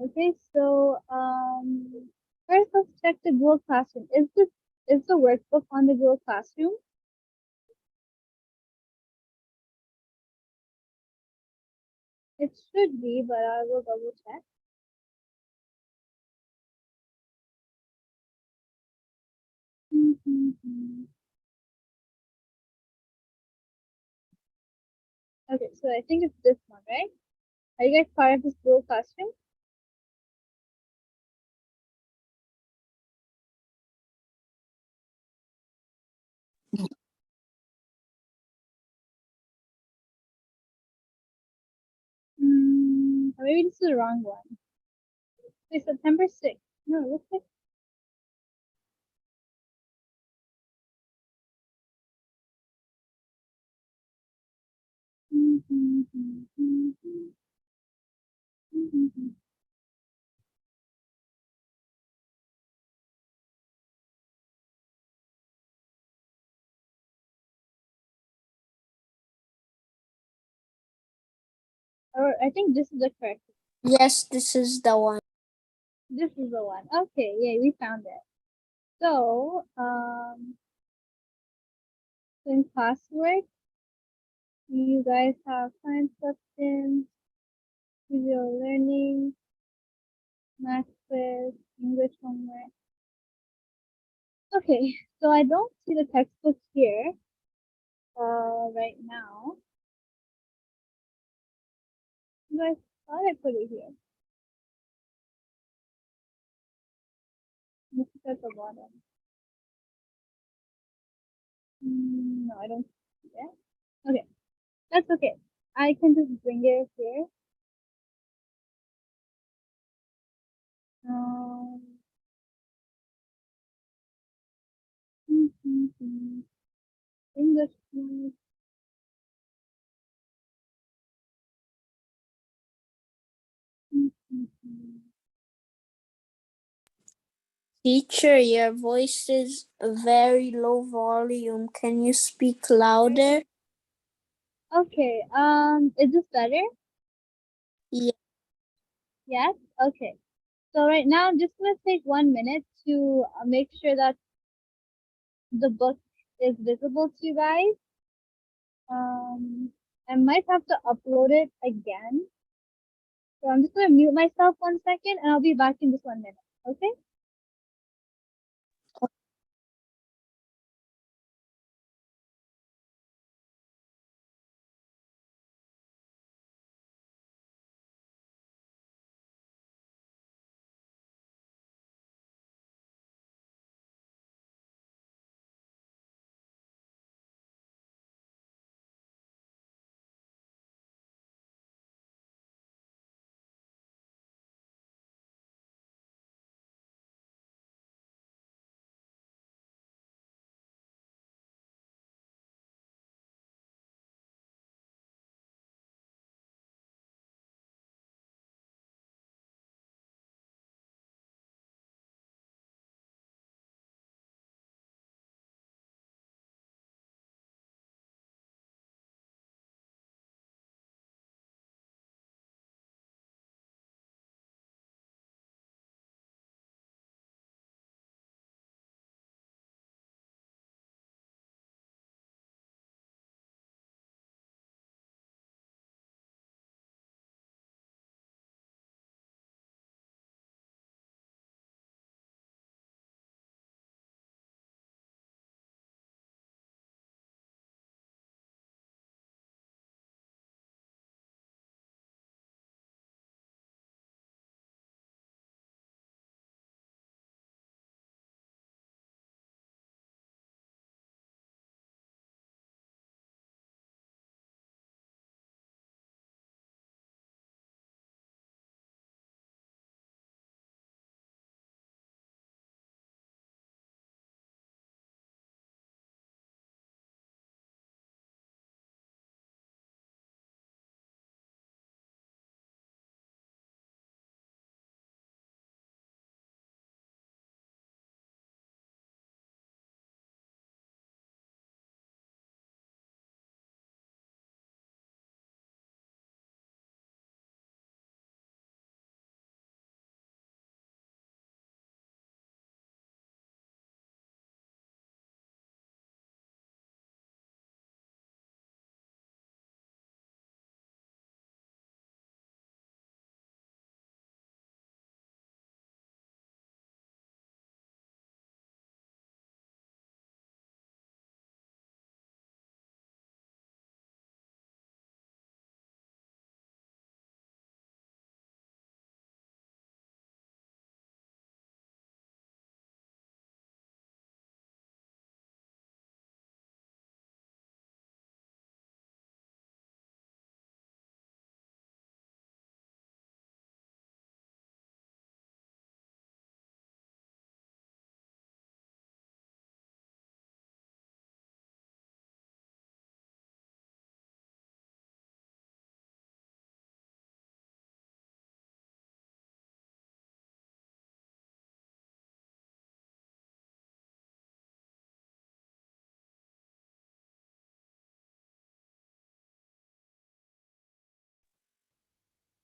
Okay, so first let's check the Google Classroom. Is the workbook on the Google Classroom? It should be, but I will double check. Mm-hmm. Okay, so I think it's this one, right? Are you guys part of this Google Classroom? Or maybe this is the wrong one. Wait, September 6th. No, it looks like. Or I think this is the correct one. Yes, this is the one. This is the one. Okay, yeah, we found it. So, in classwork, you guys have science substance, visual learning, math quiz, English homework. Okay, so I don't see the textbook here, right now. But I thought I put it here. This is at the bottom. No, I don't see it. Okay, that's okay. I can just bring it here. Um, English class. Teacher, your voice is very low volume. Can you speak louder? Okay, is this better? Yeah. Yes? Okay. So right now I'm just gonna take 1 minute to make sure that the book is visible to you guys. I might have to upload it again. So I'm just gonna mute myself 1 second and I'll be back in just 1 minute. Okay?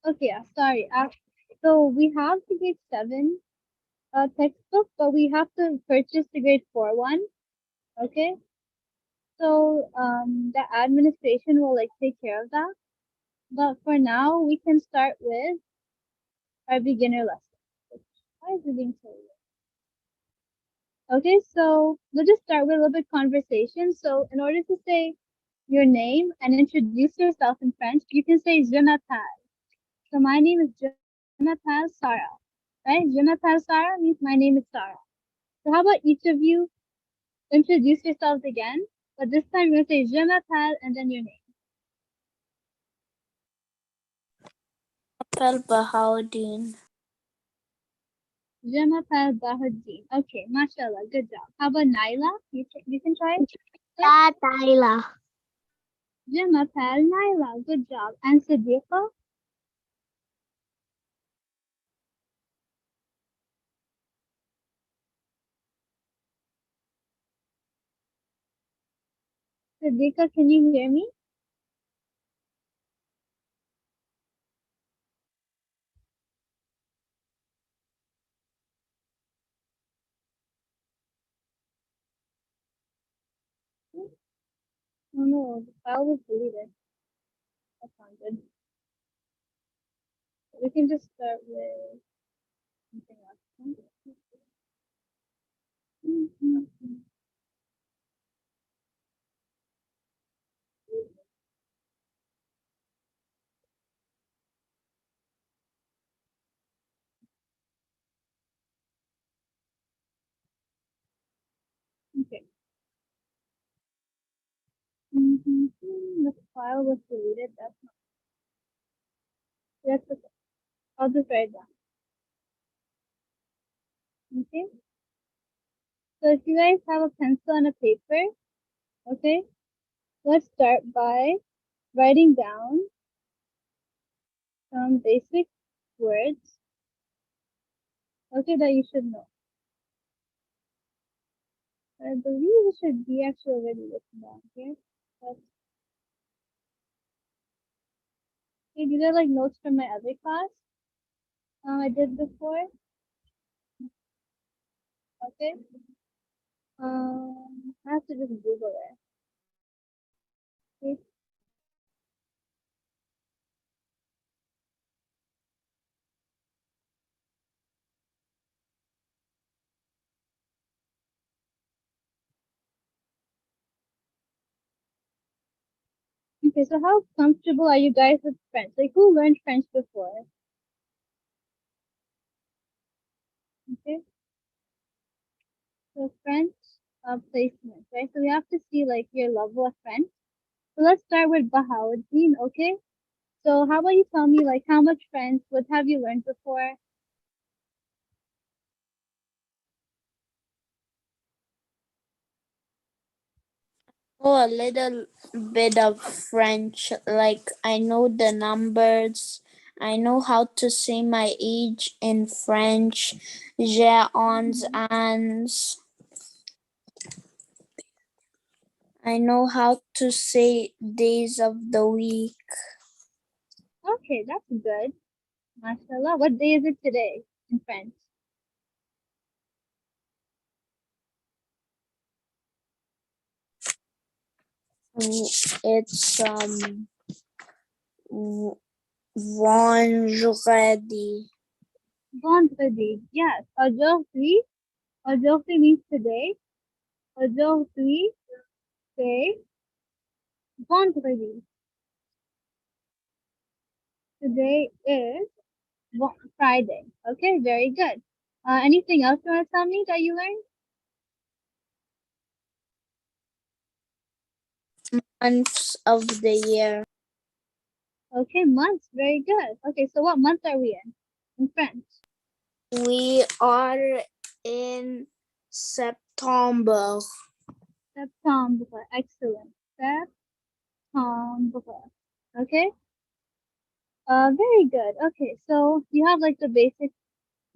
Okay, sorry. So we have the grade 7 textbook, but we have to purchase the grade 4 one. Okay. So the administration will like take care of that. But for now, we can start with our beginner lesson. Why is it being so weird? Okay, so we'll just start with a little bit conversation. So in order to say your name and introduce yourself in French, you can say Je m'appelle. So my name is Je m'appelle Sarah. Right? Je m'appelle Sarah means my name is Sarah. So how about each of you introduce yourselves again? But this time you're going to say Je m'appelle and then your name. Appel Bahauddin. Je m'appelle Bahuddin. Okay, mashallah, good job. How about Naila? You can try it. Tyler. Je m'appelle Naila. Good job. And Sadiqa? Sadiqa, can you hear me? Oh no, the file was deleted. That's not good. We can just start with something else. Okay. The file was deleted. That's okay. I'll just write it down. Okay. So if you guys have a pencil and a paper, okay, let's start by writing down some basic words, okay, that you should know. I believe it should be actually already written down here. But okay, these are like notes from my other class. I did before. Okay. I have to just Google it. Okay. Okay, so how comfortable are you guys with French? Like, who learned French before? Okay, so French placement, right? So we have to see like your level of French. So let's start with Bahauddin, okay? So how about you tell me like how much French, what have you learned before? Oh, a little bit of French. Like I know the numbers. I know how to say my age in French. J'ai 11 ans. I know how to say days of the week. Okay, that's good. MashaAllah. What day is it today in French? It's vendredi. Vendredi. Yes. Aujourd'hui. Aujourd'hui means today. Aujourd'hui, c'est vendredi. Today is Friday. Okay, very good. Anything else you want to tell me that you learned? Months of the year. Okay, months. Very good. Okay, so what month are we in French? We are in September. September. Excellent. September. Okay. Very good. Okay, so you have like the basics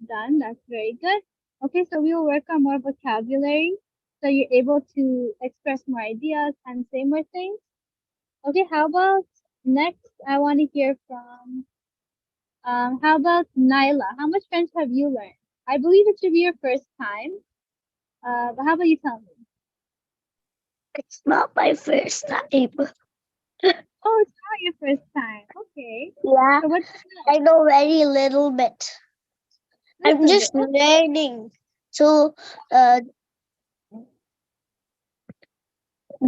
done. That's very good. Okay, so we will work on more vocabulary so you're able to express more ideas and say more things. Okay, how about next? I want to hear from How about Nyla? How much French have you learned? I believe it should be your first time. But how about you tell me? It's not my first time. Oh, it's not your first time. Okay. Yeah, So what's I know very little bit. I'm little bit? just learning to uh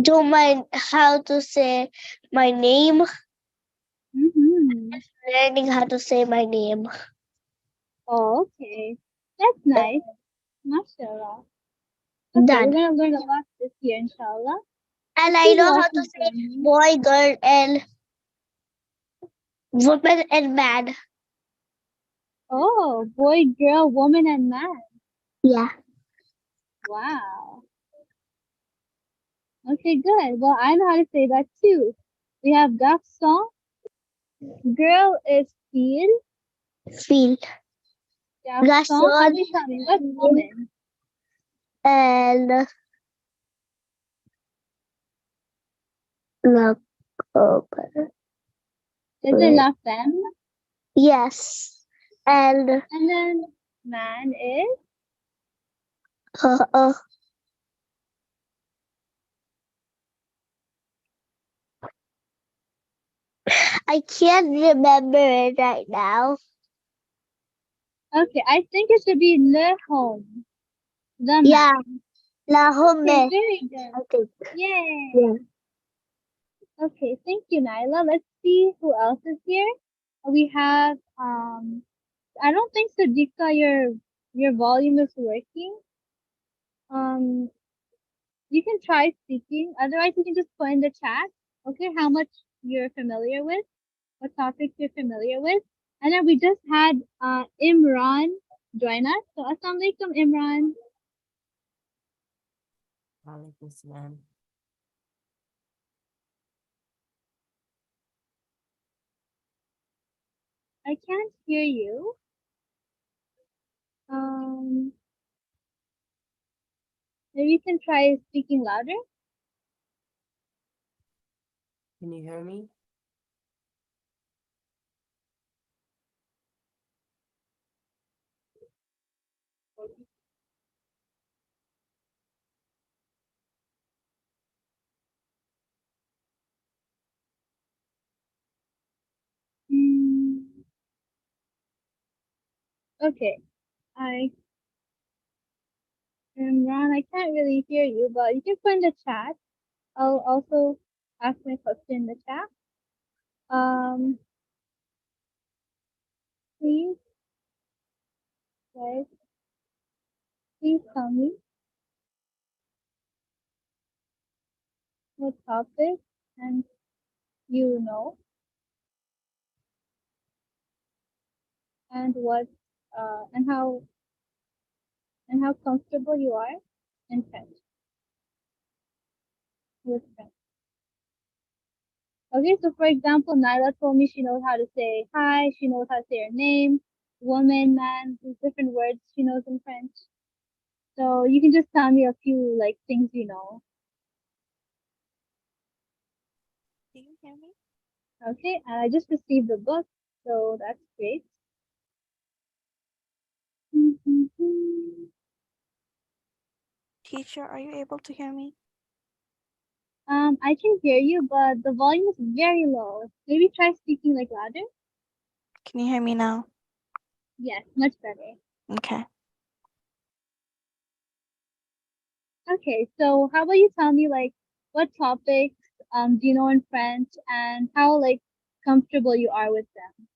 do my how to say my name. Mm-hmm. Learning how to say my name. Oh, okay. That's nice. Mashallah. Okay, we're Done. gonna learn a lot this year, inshallah. And Let's I see who know else how to is say joining. boy, girl, and woman and man. Oh, boy, girl, woman, and man. Yeah. Wow. Okay, good. Well, I know how to say that too. We have garçon. Girl is fille. Feel. Garçon. How Garçon do you tell me? What's woman? and look over. Is it la femme? Yes. And And then man is uh, uh, I can't remember it right now. okay. I think it should be le homme, the Yeah, man. La Okay, Home, very good. I think. Yay. Yeah. Okay, thank you, Nyla. Let's see who else is here. We have I don't think Sadiqa, your volume is working. Um, you can try speaking. Otherwise, you can just put in the chat. Okay, how much you're familiar with, what topics you're familiar with, and then we just had Imran join us. So, Assalamu alaikum, Imran. Walaikum salam. I can't hear you. Um, maybe you can try speaking louder. Can you hear me? Mm, okay, I Imran, I can't really hear you, but you can put in the chat. I'll also ask my question in the chat. Um, please, guys, please tell me what topic and you know and what and how comfortable you are in French with French. Okay, so for example, Nyla told me she knows how to say hi, she knows how to say her name, woman, man, these different words she knows in French. So you can just tell me a few like things you know. Do you hear me? Okay, and I just received the book, so that's great. Teacher, are you able to hear me? I can hear you, but the volume is very low. Maybe try speaking like louder. Can you hear me now? Yes, much better. Okay. Okay, so how about you tell me like what topics do you know in French and how like comfortable you are with them?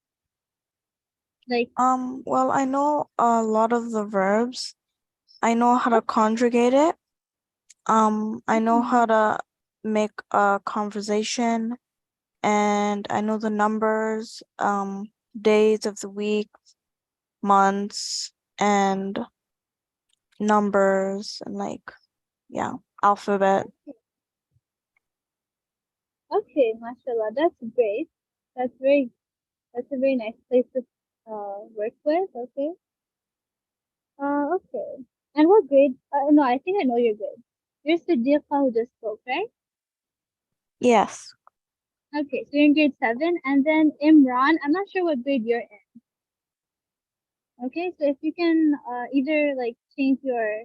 Like Well, I know a lot of the verbs. I know how to conjugate it. I know how to make a conversation, and I know the numbers, days of the week, months, and numbers, and like, yeah, alphabet. okay, mashallah, that's great. That's very that's a very nice place to work with. Okay. Okay. And what grade? No, I think I know your grade. You're Sadiqa who just spoke, right? Yes. Okay, so you're in grade 7, and then Imran, I'm not sure what grade you're in. Okay, so if you can either like change your,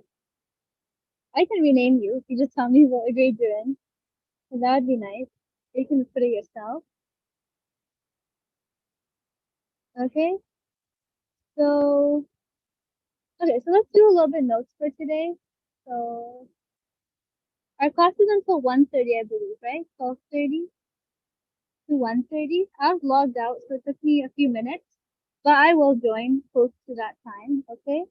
I can rename you if you just tell me what grade you're in. So that would be nice. You can put it yourself. Okay, so okay, so let's do a little bit notes for today. So our class is until 1:30, I believe, right? 12:30 to 1:30. I was logged out, so it took me a few minutes, but I will join close to that time. Okay,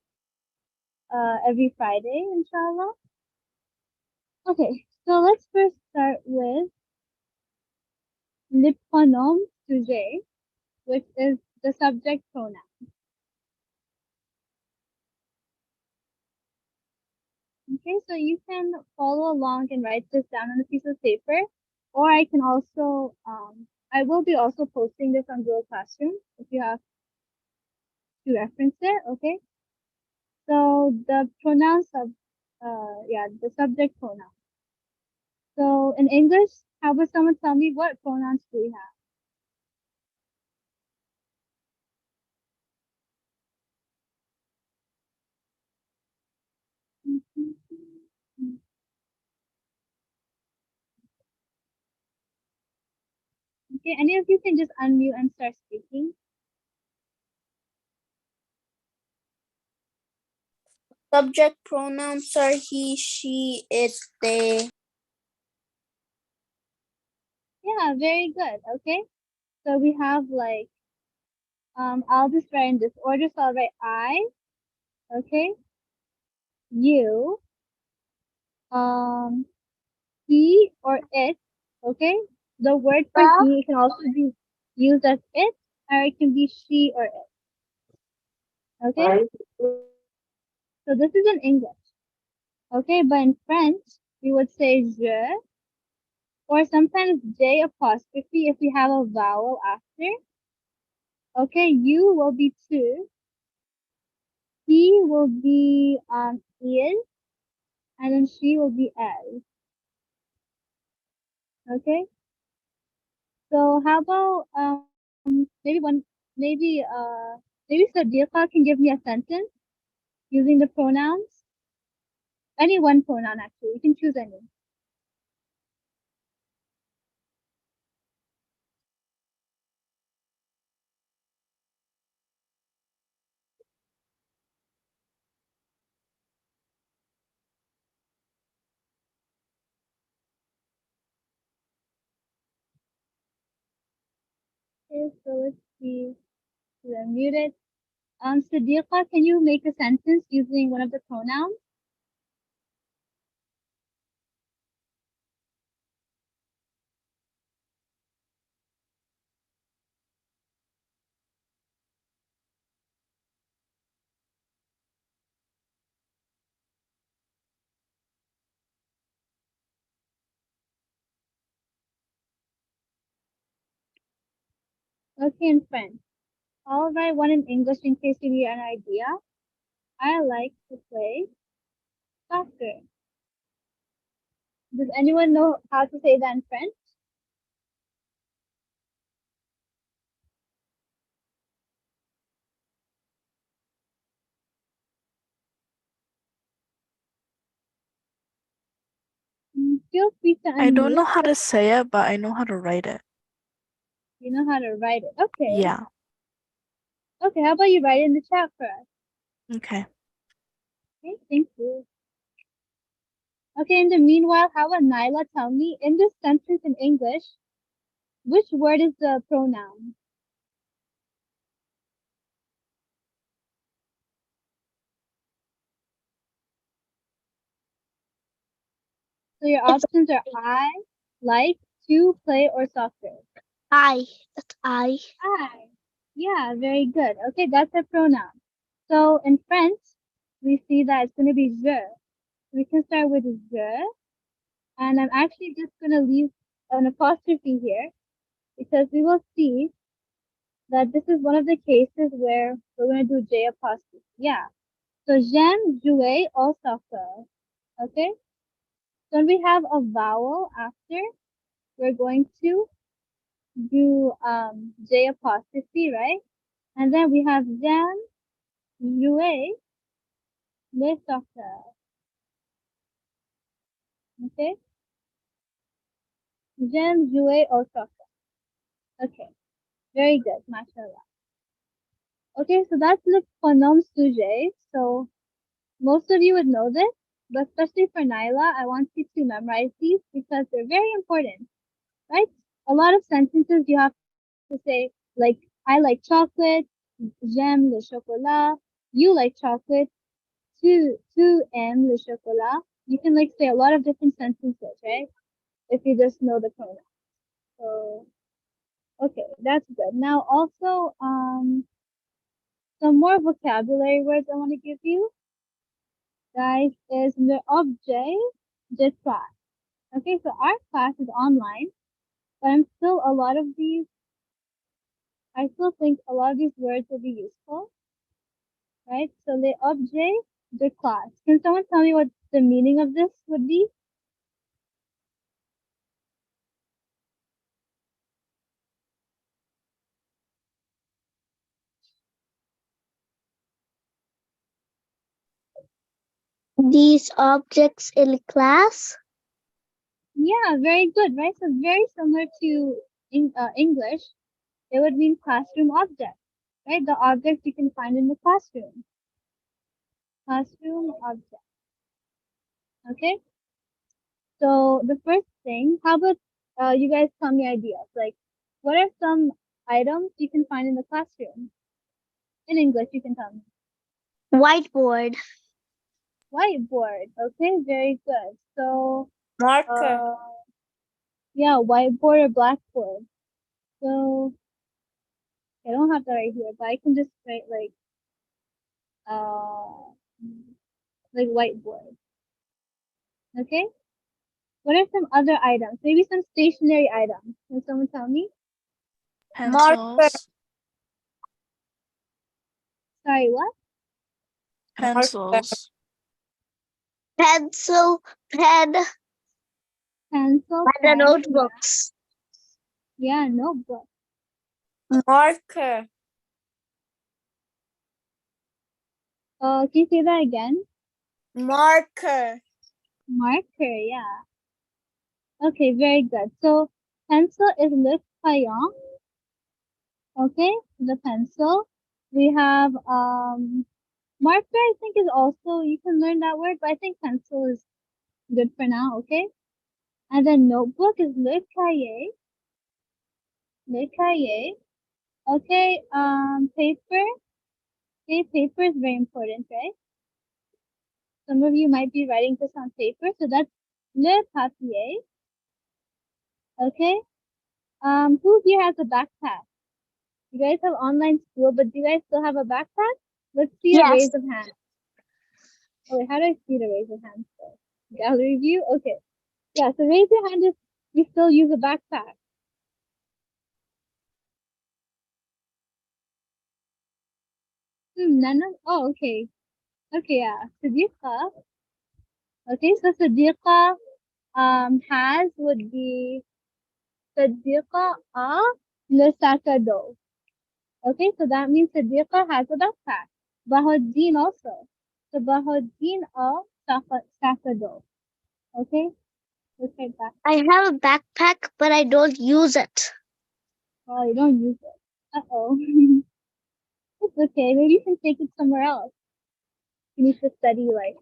every Friday, inshallah. Okay, so let's first start with le pronom sujet, which is the subject pronoun. Okay, so you can follow along and write this down on a piece of paper, or I can also, I will be also posting this on Google Classroom if you have to reference it. Okay, so the pronoun yeah, the subject pronoun. So in English, how about someone tell me what pronouns do we have? Okay, any of you can just unmute and start speaking. Subject pronouns are he, she, it, they. Yeah, very good. Okay, so we have like, I'll just write in this order. So I'll write I, okay, you, um, he or it, okay. The word for Well, he can also be used as it, or it can be she or it, okay. So this is in English, okay, but in French we would say je, or sometimes J apostrophe if we have a vowel after. Okay, you will be tu, he will be il, and then she will be elle. Okay, so how about maybe maybe Sadiqa can give me a sentence using the pronouns. Any one pronoun actually, you can choose any. Okay, so let's see. We're muted. Sadiqa, can you make a sentence using one of the pronouns? Okay, in French. I'll write one in English in case you need an idea. I like to play soccer. Does anyone know how to say that in French? Feel free to I don't know unmute. how to say it, but I know how to write it. You know how to write it. Okay. Yeah. Okay, how about you write it in the chat for us? Okay. Okay, thank you. Okay, in the meanwhile, how about Nyla tell me in this sentence in English, which word is the pronoun? So your options are I, like, to, play, or soccer. it's I. I. Yeah, very good. Okay, that's a pronoun. So in French, we see that it's going to be je. We can start with je, and I'm actually just going to leave an apostrophe here because we will see that this is one of the cases where we're going to do J apostrophe. Yeah. So j'aime jouer au soccer. Okay. So when we have a vowel after, we're going to do J apostrophe, right? And then we have j'aime, jouer le soccer. Okay. J'aime jouer au soccer. Okay. Very good. Mashallah. Okay, so that's the pronom sujet. So most of you would know this, but especially for Nyla, I want you to memorize these because they're very important, right? A lot of sentences you have to say, like, I like chocolate, j'aime le chocolat, you like chocolate, tu aimes le chocolat. You can like say a lot of different sentences, right? If you just know the pronoun. So, okay, that's good. Now also, some more vocabulary words I want to give you, guys, is le objet de classe. Okay, so our class is online, but I still think a lot of these words will be useful, right? So le objet de classe. Can someone tell me what the meaning of this would be? These objects in class. Yeah, very good, right? So very similar to English, it would mean classroom object, right? The objects you can find in the classroom. Classroom object. Okay. So the first thing, how about you guys tell me ideas? Like, what are some items you can find in the classroom? In English, you can tell me. Whiteboard. Whiteboard. Okay, very good. So, Marker. yeah, whiteboard or blackboard. So, I don't have that right here, but I can just write like whiteboard. Okay. What are some other items? Maybe some stationary items. Can someone tell me? Pencils. Sorry, what? Pencils. Pencil, pen, Pencil, and the pen. notebooks. Yeah, notebook. Marker. Can you say that again? Marker. Marker, yeah. Okay, very good. So pencil is le crayon. Okay, the pencil. We have marker. I think is also you can learn that word, but I think pencil is good for now. Okay, and then notebook is le cahier. Le cahier. Okay, paper. Okay, paper is very important, right? Some of you might be writing this on paper, so that's le papier. Okay. Who here has a backpack? You guys have online school, but do you guys still have a backpack? Let's see a Yes. raise of hands. Oh, wait, how do I see the raise of hands? Gallery view? Okay. Yeah, so raise your hand if you still use a backpack. Nana? Oh, okay. Okay, yeah. Sadiqa. Okay, so Sadiqa has would be Sadiqa le sacado. Okay, so that means Sadiqa has a backpack. Bahuddin also. So Bahuddin sacado. Okay, let's take that. I have a backpack, but I don't use it. Oh, you don't use it. Uh-oh. It's okay. Maybe you can take it somewhere else. You need to study like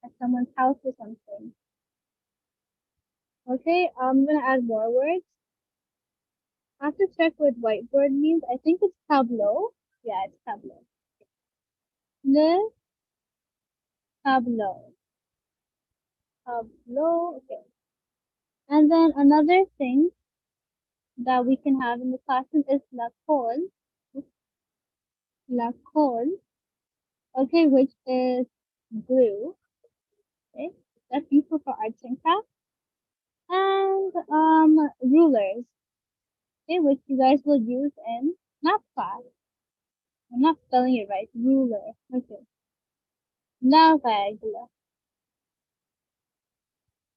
at someone's house or something. Okay, I'm gonna add more words. I have to check what whiteboard means. I think it's tableau. Yeah, it's tableau. Le tableau. Tableau. Okay. And then another thing that we can have in the classroom is la colle. La colle. Okay, which is glue. Okay, that's useful for arts and crafts. And rulers. Okay, which you guys will use in math class. I'm not spelling it right. Ruler. Okay. La règle.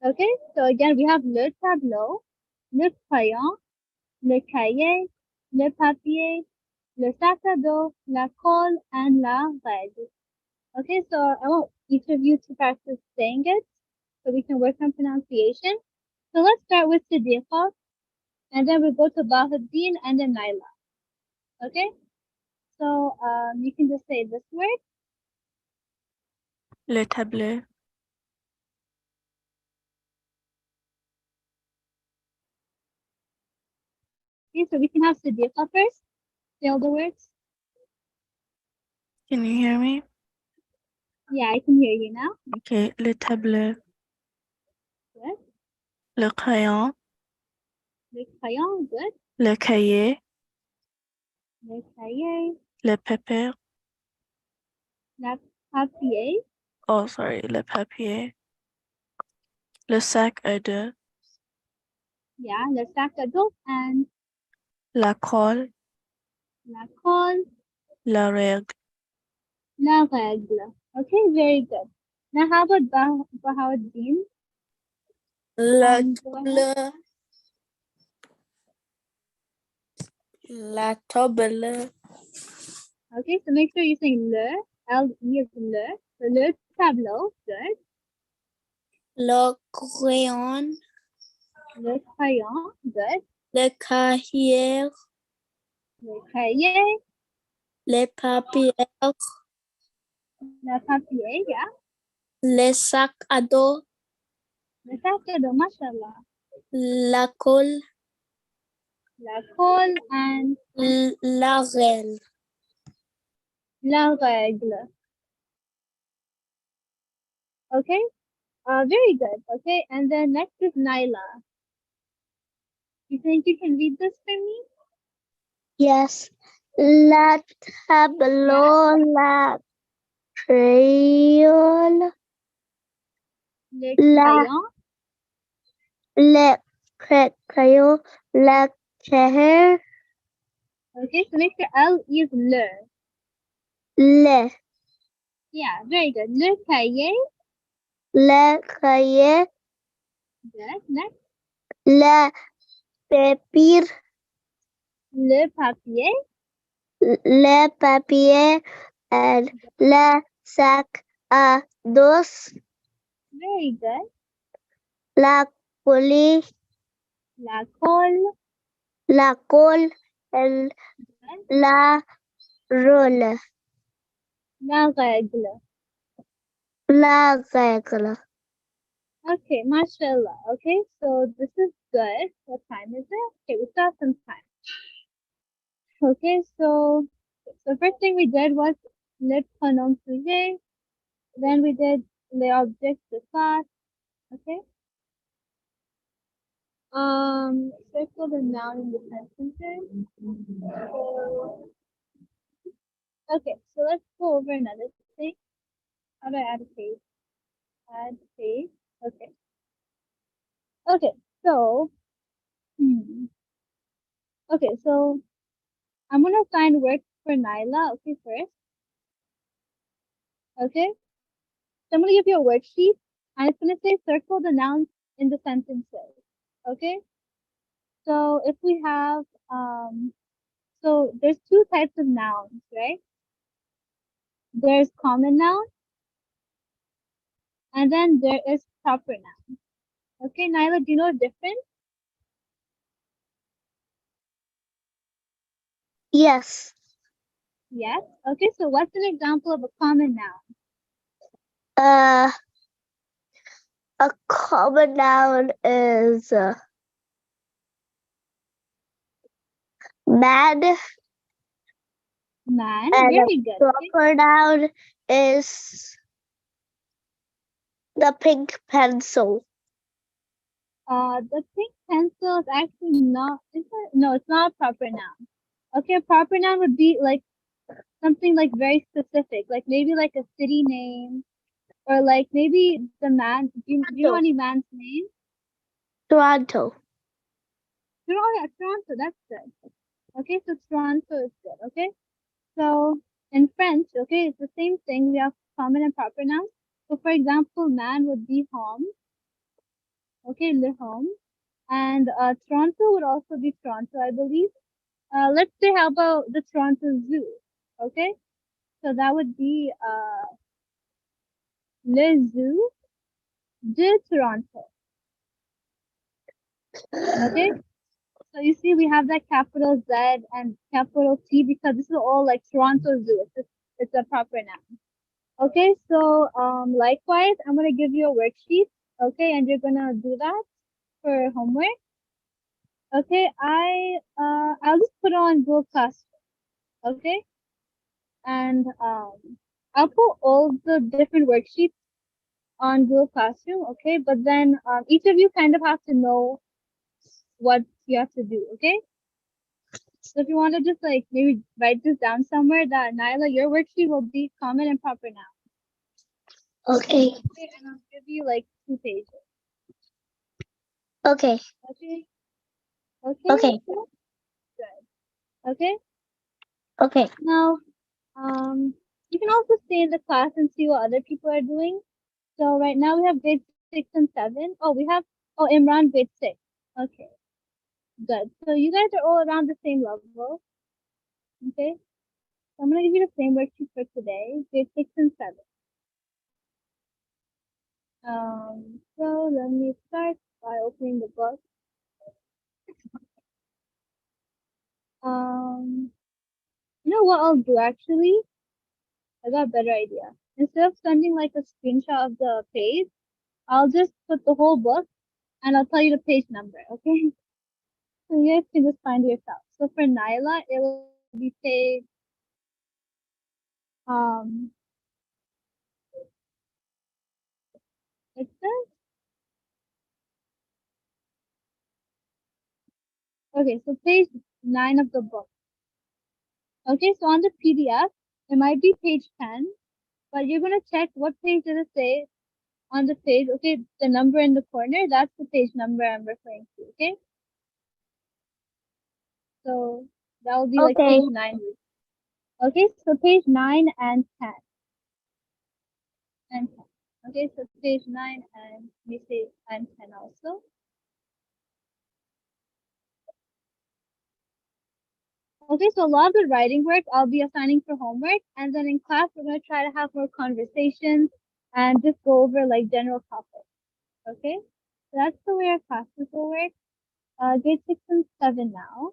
Okay, so again we have le tableau, le crayon, le cahier, le papier, le sac à dos, la colle, and la règle. Okay, so I want each of you to practice saying it so we can work on pronunciation. So let's start with Sadiqa, and then we'll go to Bahuddin and then Naila. Okay? So you can just say this word. Le tableau. Okay, so we can have Sadiqa first. Say all the words. Can you hear me? Yeah, I can hear you now. Okay. Le tableau. Good. Le crayon. Le crayon, good. Le cahier. Le cahier. Le papier. La papier. Oh, sorry. Le papier. Le sac à dos. Yeah, le sac à dos and La colle. la colle. La règle. La règle. Okay, very good. Now how about Bahuddin? La Go ahead. table. La table. Okay, so make sure you say le, L-E is le. So le tableau, good. Le crayon. Le crayon, good. Le cahier. Le cahier, Le papier. le papier, yeah. Le sac à dos. Le sac à dos, mashallah. La colle. La colle and La règle. la règle. Okay, very good. Okay, and then next is Naila. You think you can read this for me? Yes. La tableau, la crayon, Le la crayon, le crayon, la cahier, okay, so make sure L is le. le Yeah, very good. Le cahier, cahier, good. Next, le papier, le papier, le papier, and le sac à dos, very good. la colle, La colle, la colle, and good. la rolle, La règle. la règle. Okay, mashallah. Okay, so this is good. What time is it? Okay, we still have some time. Okay, so first thing we did was le pronom sujet. Then we did les objects de classe. Okay. Circle the noun in the sentences. So, okay, so let's go over another thing. How do I add a page? Add page. Okay. Okay, so okay, so I'm gonna assign work for Nyla, okay, first. Okay? So I'm gonna give you a worksheet and it's gonna say circle the nouns in the sentences. Okay? So if we have so there's two types of nouns, right? There's common noun and then there is proper noun. Okay, Nyla, do you know the difference? Yes. Yes. Okay, so what's an example of a common noun? A common noun is man, Man. and Very a good. Okay. proper noun is the pink pencil. The pink pencil is actually not, is it? No, it's not a proper noun. Okay, a proper noun would be like something like very specific, like maybe like a city name, or like maybe the man. Do you know any man's name? Toronto. Oh yeah, Toronto. That's good. Okay, so Toronto is good. Okay, so in French, okay, it's the same thing. We have common and proper nouns. So for example, man would be home. Okay, le home, and Toronto would also be Toronto, I believe. Let's say how about the Toronto Zoo? Okay, so that would be Le Zoo de Toronto. Okay, so you see we have that capital Z and capital T because this is all like Toronto Zoo. It's a proper noun. Okay, so likewise, I'm gonna give you a worksheet. Okay, and you're gonna do that for homework. Okay, I'll just put it on Google Classroom. Okay, and I'll put all the different worksheets on Google Classroom. Okay, but then each of you kind of have to know what you have to do. Okay, so if you want to just like maybe write this down somewhere, that Nyla, your worksheet will be common and proper noun. Okay. Okay, and I'll give you like 2 pages. Okay. Okay. Okay. Okay. Good. Okay. Okay. Now, you can also stay in the class and see what other people are doing. So right now we have grade 6 and 7. Oh, we have Imran grade 6. Okay. Good. So you guys are all around the same level. Okay. So I'm gonna give you the same worksheet for today, grade 6 and 7. So let me start by opening the book. Um, you know what I'll do actually? I got a better idea. Instead of sending like a screenshot of the page, I'll just put the whole book and I'll tell you the page number, okay? So you guys can just find it yourself. So for Nyla, it will be page um it says okay, so page 9 of the book. Okay, so on the PDF, it might be page 10, but you're gonna check what page does it say on the page. Okay, the number in the corner, that's the page number I'm referring to, okay? So that will be like Okay. page 9. Okay, so page 9 and 10. And 10. Okay, so page 9 and we say and 10 also. Okay, so a lot of the writing work I'll be assigning for homework, and then in class we're gonna try to have more conversations and just go over like general topics. Okay, so that's the way our classes will work. Grade 6 and 7 now.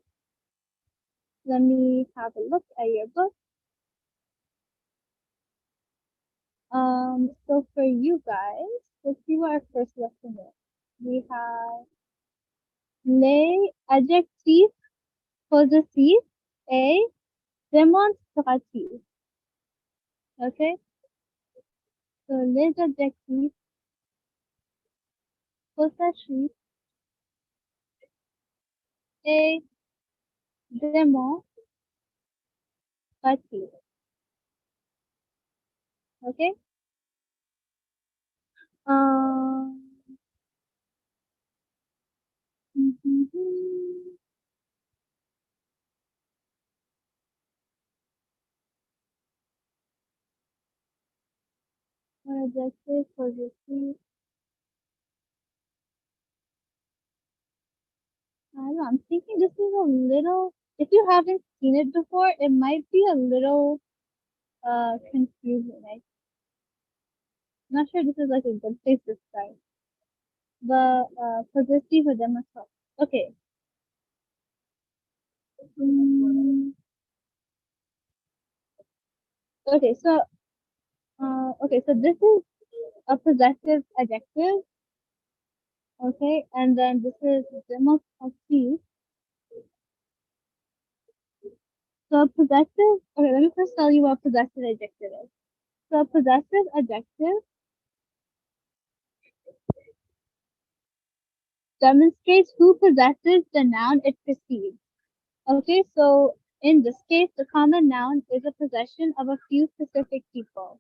Let me have a look at your book. So for you guys, let's see what our first lesson is. We have les adjectifs possessifs et démonstratifs. Okay, so les adjectifs possessifs et démonstratifs. Okay. Um. Adjective possessive. I don't know. I'm thinking this is a little. If you haven't seen it before, it might be a little confusing. I'm not sure this is like a good place to start. The possessive or demonstrative. Okay. Mm, okay. So okay. So this is a possessive adjective. Okay, and then this is demonstrative. So possessive. Okay, let me first tell you what possessive adjective is. So possessive adjective demonstrates who possesses the noun it precedes. Okay, so in this case, the common noun is a possession of a few specific people.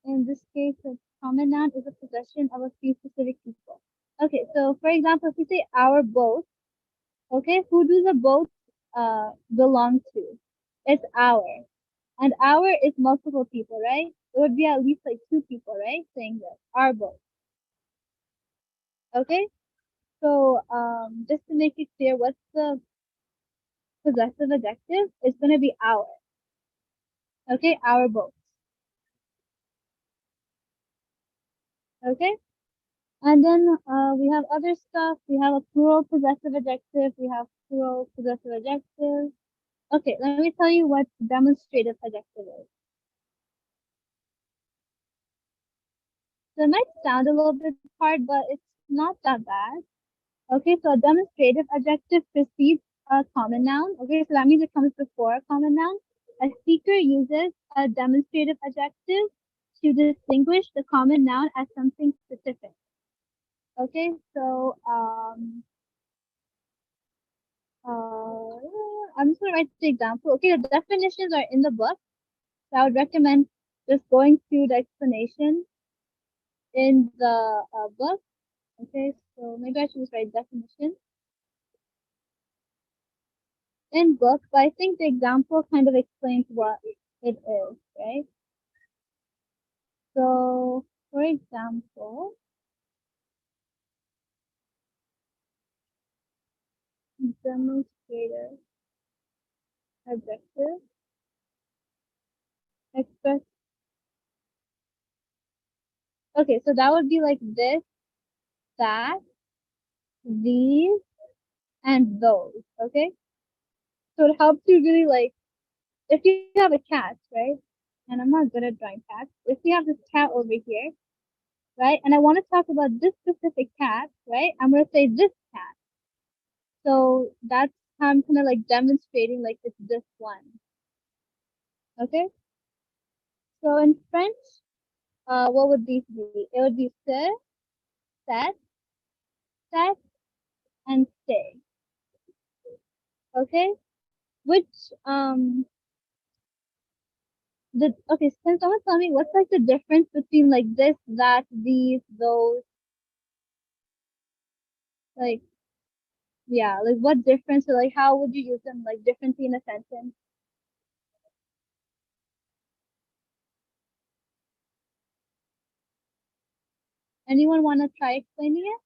In this case, the common noun is a possession of a few specific people. Okay, so for example, if we say our boat, okay, who do the boats belong to? It's our. And our is multiple people, right? It would be at least like 2 people, right? Saying that. Our boat. Okay? So just to make it clear, what's the possessive adjective is going to be our. Okay, our books. Okay, and then we have other stuff. We have a plural possessive adjective. We have plural possessive adjective. Okay, let me tell you what demonstrative adjective is. So it might sound a little bit hard, but it's not that bad. Okay, so a demonstrative adjective precedes a common noun. Okay, so that means it comes before a common noun. A speaker uses a demonstrative adjective to distinguish the common noun as something specific. Okay, so I'm just gonna write the example. Okay, the definitions are in the book. So I would recommend just going through the explanation in the book. Okay, so maybe I should just write definition in book, but I think the example kind of explains what it is, right? So, for example, demonstrator adjective express. Okay, so that would be like this, that, these, and those. Okay, so it helps you really like if you have a cat, right? And I'm not good at drawing cats. If you have this cat over here, right? And I want to talk about this specific cat, right? I'm gonna say this cat. So that's how I'm kind of like demonstrating like it's this one. Okay. So in French, what would these be? It would be se, set, set, and stay. Okay. Which okay, can someone tell me what's like the difference between like this, that, these, those? Like, yeah, like what difference or like how would you use them like differently in a sentence? Anyone want to try explaining it?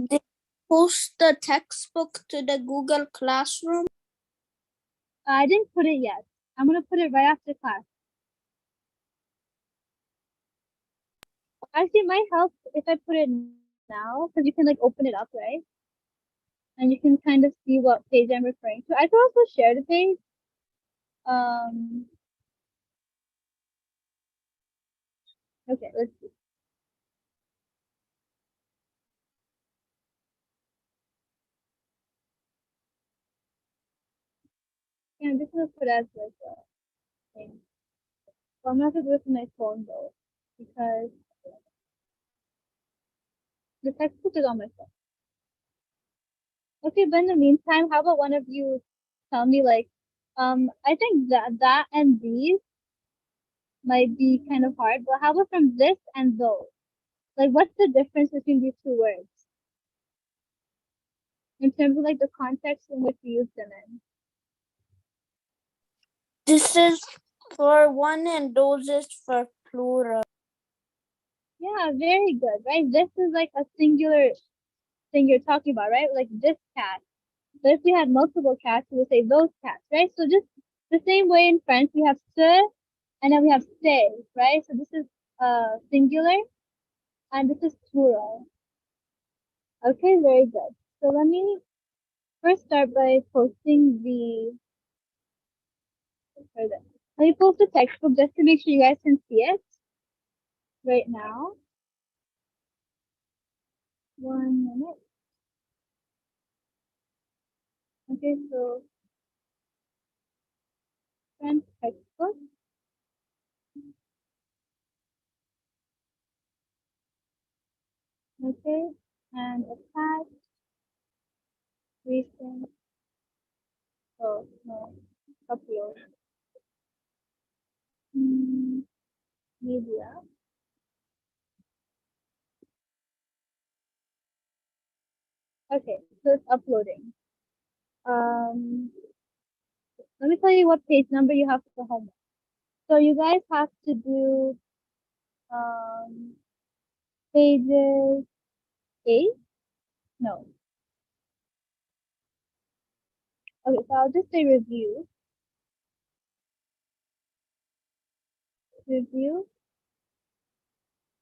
They post the textbook to the Google Classroom. I didn't put it yet. I'm gonna put it right after class. Actually, it might help if I put it now because you can like open it up, right? And you can kind of see what page I'm referring to. I could also share the page. Um. Okay, let's see. Yeah, I'm just gonna put as like a thing. So I'm gonna have to do it with my phone though because the textbook is on my phone. Okay, but in the meantime, how about one of you tell me like, I think that and these might be kind of hard, but how about from this and those? Like, what's the difference between these two words in terms of like the context in which we use them in? This is for one and those is for plural. Yeah, very good, right? This is like a singular thing you're talking about, right? Like this cat. But if we had multiple cats, we would say those cats, right? So just the same way in French, we have se and then we have stay, right? So this is singular and this is plural. Okay, very good. So let me first start by posting let me post the textbook just to make sure you guys can see it right now. 1 minute. Okay, so French textbook. Okay, and attach recent. Oh no, upload. Media. Okay, so it's uploading. Let me tell you what page number you have for homework. So you guys have to do pages 8 No. Okay, so I'll just say review. Review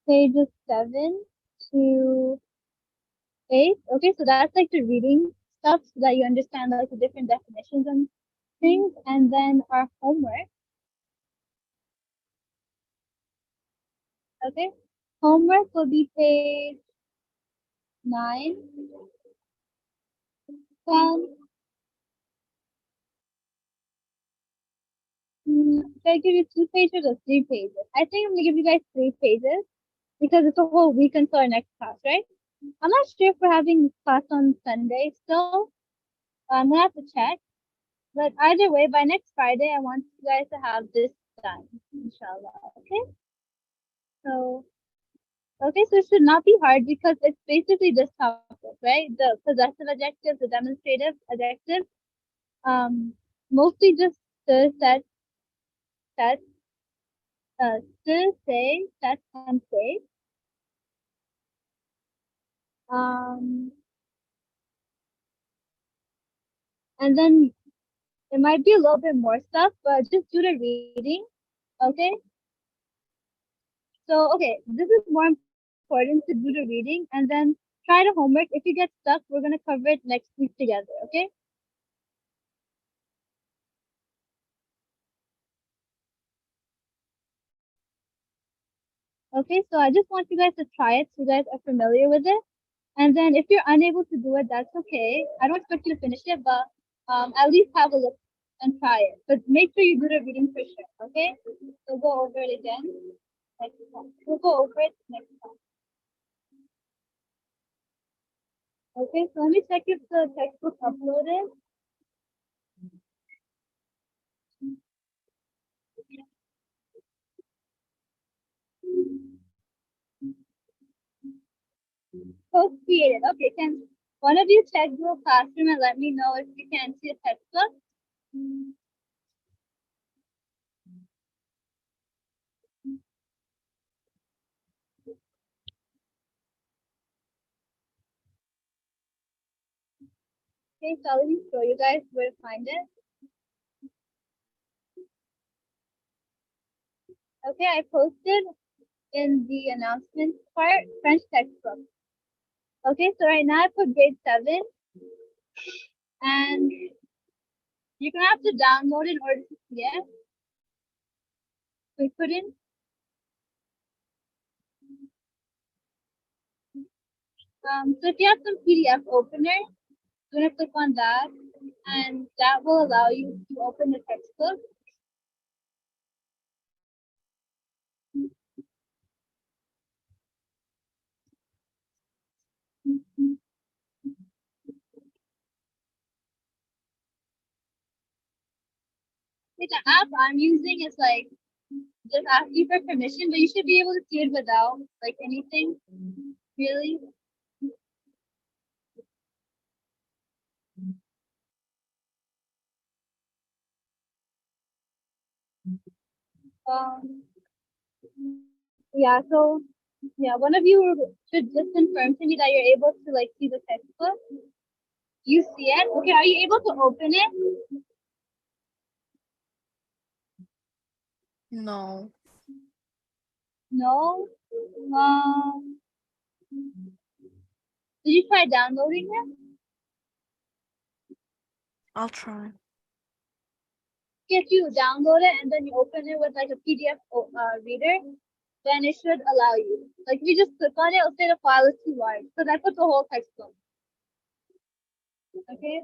pages 7 to 8. Okay, so that's like the reading stuff so that you understand like the different definitions and things. And then our homework. Okay, homework will be page 9, 10. Should I give you 2 pages or 3 pages? I think I'm gonna give you guys 3 pages because it's a whole week until our next class, right? I'm not sure if we're having class on Sunday still. I'm gonna have to check. But either way, by next Friday, I want you guys to have this done, inshallah. Okay? So, okay, so it should not be hard because it's basically this topic, right? The possessive adjective, the demonstrative adjective. Mostly just to set, to say, set, and say. Um, and then it might be a little bit more stuff, but just do the reading, okay? So, okay, this is more important to do the reading and then try the homework. If you get stuck, we're going to cover it next week together, okay? Okay, so I just want you guys to try it so you guys are familiar with it. And then if you're unable to do it, that's okay. I don't expect you to finish it, but at least have a look and try it. But make sure you do the reading for sure, okay? So go over it again. We'll go over it next time. Okay, so let me check if the textbook uploaded. Post created. Okay, can one of you check Google Classroom and let me know if you can see the textbook? Okay, so let me show you guys where to find it. Okay, I posted in the announcement part French textbook. Okay, so right now I put grade 7 and you're gonna have to download in order to see it. We put in so if you have some PDF opener, you're gonna click on that and that will allow you to open the textbook. Okay, the app I'm using is like just ask you for permission, but you should be able to see it without like anything, really. Um, yeah, so yeah, one of you should just confirm to me that you're able to like see the textbook. You see it? Okay, are you able to open it? No. No. Um, did you try downloading it? I'll try. If you download it and then you open it with like a PDF reader, then it should allow you. Like if you just click on it, it'll say the file is too large. So that puts the whole textbook. Okay.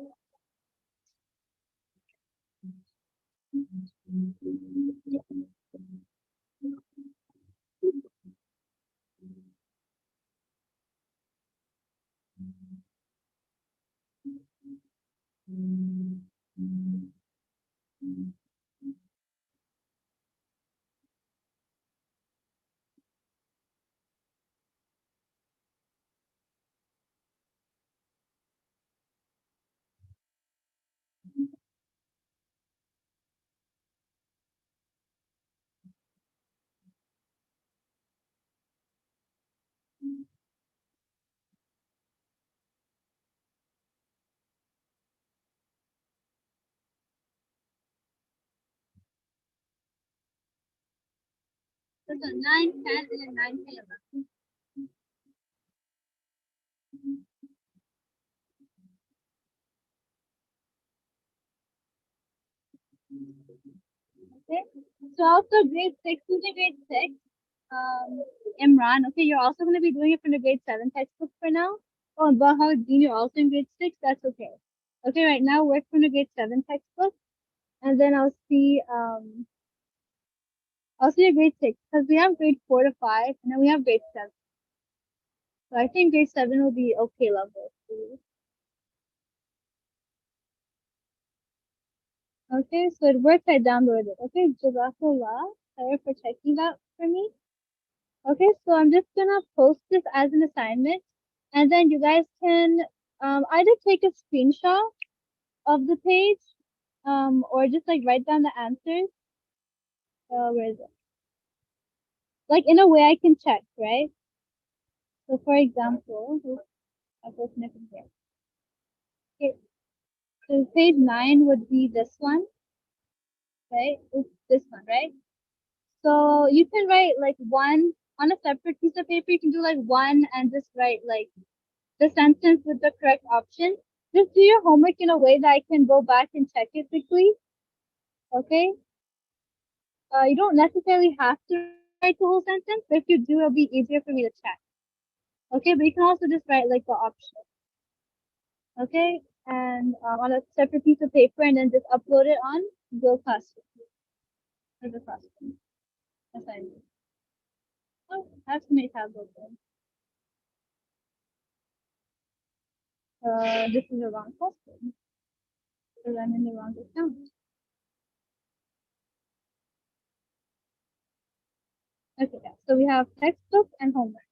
So 9, 10, and then 9, 10, 11. Okay. So also grade 6, who's in grade 6? Imran. Okay, you're also going to be doing it from the grade 7 textbook for now. Oh, and Bahauddin, you're also in grade 6. That's okay. Okay, right now work from the grade 7 textbook, and then I'll see your grade 6 because we have grade 4 to 5, and then we have grade 7. So I think grade 7 will be okay level for you. Okay, so it works. I downloaded it. Okay, Jazakallah. Sorry for checking that for me. Okay, so I'm just gonna post this as an assignment, and then you guys can either take a screenshot of the page, or just like write down the answers. Where is it? Like in a way I can check, right? So for example, I'll open it from here. Okay, so page 9 would be this one, right? It's this one, right? So you can write like 1 on a separate piece of paper. You can do like 1 and just write like the sentence with the correct option. Just do your homework in a way that I can go back and check it quickly. Okay? You don't necessarily have to write the whole sentence, but if you do, it'll be easier for me to check. Okay, but you can also just write like the option. Okay, and on a separate piece of paper, and then just upload it on Google Classroom. Or the Classroom assignment. Oh, I have to make tabs open. This is the wrong question because I'm in the wrong account. Okay, yeah. So we have textbook and homework.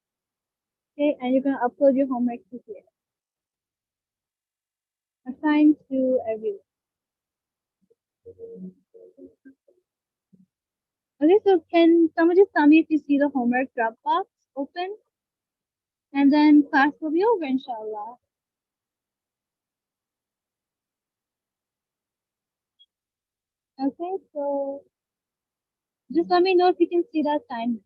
Okay, and you're gonna upload your homework to here. Assigned to everyone. Okay, so can someone just tell me if you see the homework Dropbox open? And then class will be over, inshallah. Okay, so just let me know if you can see that assignment.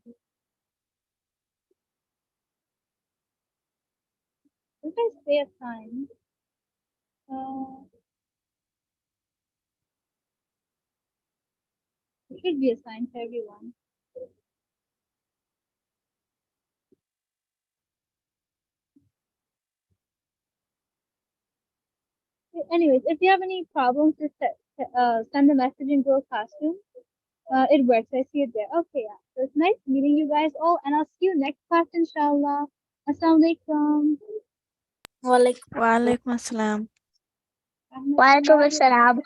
If I say assigned, it should be assigned to everyone. Anyways, if you have any problems, just send a message in Google Classroom. It works. I see it there. Okay, yeah. So it's nice meeting you guys all, and I'll see you next class, inshallah. Assalamu alaikum. Walaikum Wa alaikum assalam. Walaikum assalam.